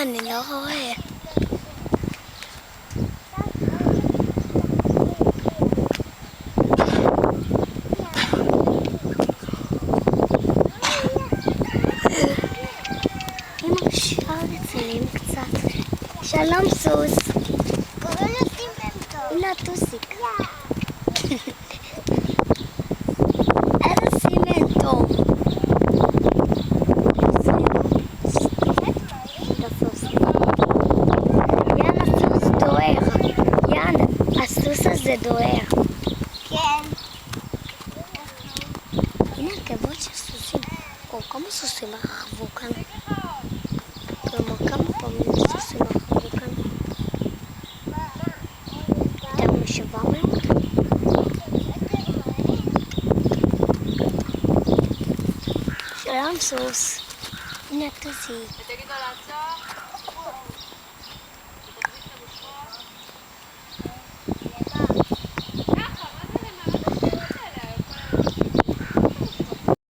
אני לא רואה. אמא, אפשר לצלם קצת. שלום סוס. קוראים לו סימנטו. הנה טוסיק. איזה סימנטו. יאן, הסוס דוהר. יאן, הסוס הזה דוהר. כן. הנה עקבות של סוסים. או, כמה סוסים רכבו כאן? כלומר, כמה פעמים סוסים רכבו כאן? יותר מ-700? שלום סוס. הנה טוסיק. ותגידו לעצור.